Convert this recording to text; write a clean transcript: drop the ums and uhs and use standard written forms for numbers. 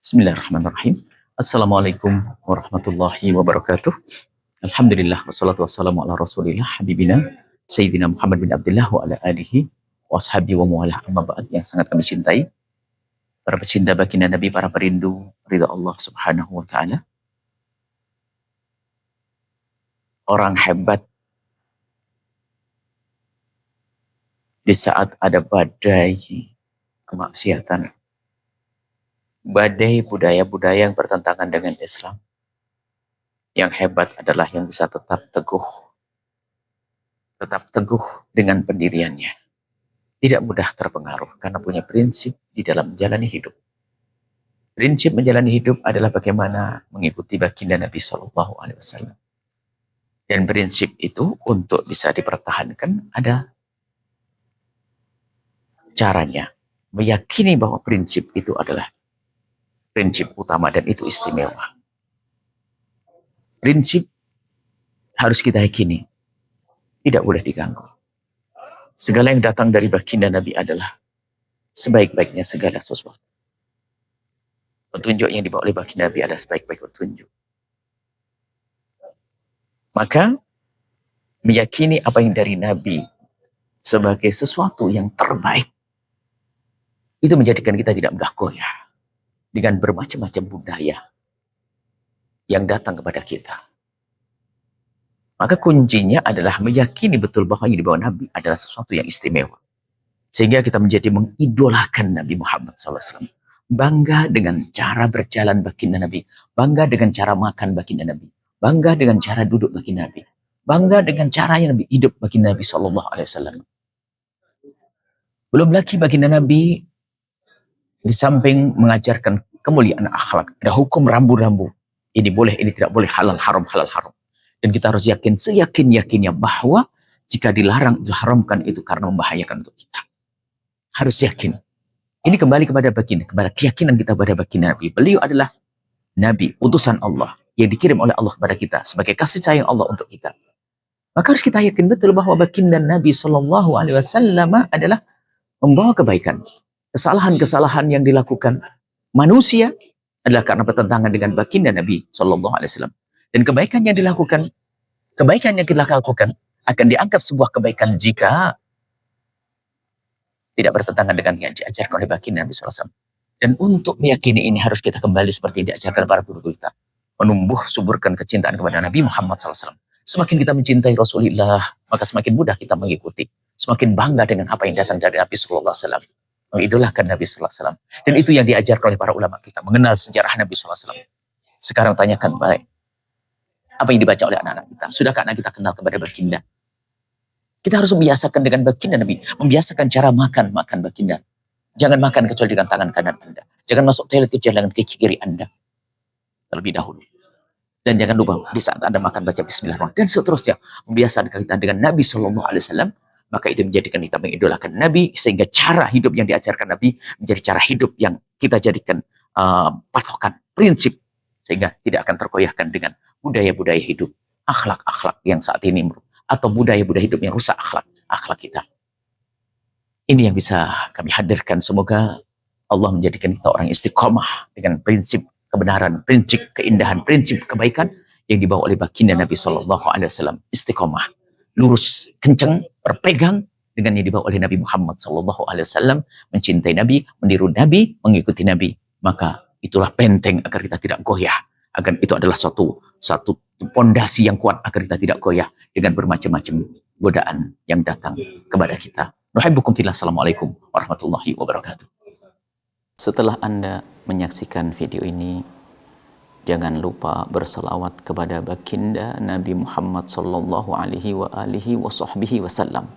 Bismillahirrahmanirrahim. Assalamualaikum warahmatullahi wabarakatuh. Alhamdulillah wassalatu wassalamu ala Rasulillah habibina Sayyidina Muhammad bin Abdullah wa ala alihi wa ashabi wa muwalah amma ba'd yang sangat kami cintai. Para pecinta baginda Nabi, para perindu ridha Allah Subhanahu wa taala. Orang hebat di saat ada badai kemaksiatan, badai budaya-budaya yang bertentangan dengan Islam. Yang hebat adalah yang bisa tetap teguh dengan pendiriannya. Tidak mudah terpengaruh karena punya prinsip di dalam menjalani hidup. Prinsip menjalani hidup adalah bagaimana mengikuti baginda Nabi Shallallahu Alaihi Wasallam. Dan prinsip itu untuk bisa dipertahankan ada caranya. Meyakini bahwa prinsip itu adalah prinsip utama dan itu istimewa. Prinsip harus kita yakini, tidak boleh diganggu. Segala yang datang dari baginda Nabi adalah sebaik-baiknya segala sesuatu. Petunjuk yang dibawa oleh baginda Nabi adalah sebaik-baik petunjuk. Maka meyakini apa yang dari Nabi sebagai sesuatu yang terbaik, itu menjadikan kita tidak mudah goyah dengan bermacam-macam budaya yang datang kepada kita. Maka kuncinya adalah meyakini betul bahwa yang dibawa Nabi adalah sesuatu yang istimewa. Sehingga kita menjadi mengidolakan Nabi Muhammad SAW. Bangga dengan cara berjalan baginda Nabi. Bangga dengan cara makan baginda Nabi. Bangga dengan cara duduk baginda Nabi. Bangga dengan cara yang Nabi hidup baginda Nabi SAW. Belum lagi baginda Nabi di samping mengajarkan kemuliaan akhlak, ada hukum rambu-rambu. Ini boleh, ini tidak boleh, halal haram, halal haram. Dan kita harus yakin, seyakin-yakinnya bahwa jika dilarang, diharamkan itu karena membahayakan untuk kita. Harus yakin. Ini kembali kepada baginda, kepada keyakinan kita pada baginda Nabi. Beliau adalah Nabi, utusan Allah, yang dikirim oleh Allah kepada kita, sebagai kasih sayang Allah untuk kita. Maka harus kita yakin betul bahwa baginda Nabi SAW adalah membawa kebaikan. Kesalahan-kesalahan yang dilakukan manusia adalah karena bertentangan dengan baginda Nabi SAW. Dan kebaikan yang dilakukan akan dianggap sebuah kebaikan jika tidak bertentangan dengan yang diajarkan oleh baginda Nabi SAW. Dan untuk meyakini ini harus kita kembali seperti diajarkan para guru kita. Menumbuh suburkan kecintaan kepada Nabi Muhammad SAW. Semakin kita mencintai Rasulullah, maka semakin mudah kita mengikuti. Semakin bangga dengan apa yang datang dari Nabi SAW. Mengidolakan Nabi SAW. Dan itu yang diajarkan oleh para ulama kita. Mengenal sejarah Nabi SAW. Sekarang tanyakan baik. Apa yang dibaca oleh anak-anak kita? Sudahkah anak kita kenal kepada baginda? Kita harus membiasakan dengan baginda Nabi. Membiasakan cara makan baginda. Jangan makan kecuali dengan tangan kanan Anda. Jangan masuk toilet kecuali dengan kaki kiri Anda. Terlebih dahulu. Dan jangan lupa di saat Anda makan baca bismillahirrahmanirrahim. Dan seterusnya. Membiasakan kita dengan Nabi SAW. Maka itu menjadikan kita mengidolakan Nabi. Sehingga cara hidup yang diajarkan Nabi menjadi cara hidup yang kita jadikan patokan, prinsip. Sehingga tidak akan terkoyahkan dengan budaya-budaya hidup, akhlak-akhlak yang saat ini, atau budaya-budaya hidup yang rusak akhlak kita. Ini yang bisa kami hadirkan. Semoga Allah menjadikan kita orang istiqomah dengan prinsip kebenaran, prinsip keindahan, prinsip kebaikan yang dibawa oleh baginda Nabi SAW. Istiqomah, lurus, kencang, berpegang dengan yang dibawa oleh Nabi Muhammad SAW. Mencintai Nabi, meniru Nabi, mengikuti Nabi. Maka itulah benteng agar kita tidak goyah. Agar itu adalah satu pondasi yang kuat agar kita tidak goyah dengan bermacam-macam godaan yang datang kepada kita. Nuhibbukum fillah. Assalamualaikum warahmatullahi wabarakatuh. Setelah Anda menyaksikan video ini, jangan lupa berselawat kepada baginda Nabi Muhammad sallallahu alaihi wa alihi wa sahbihi wasallam.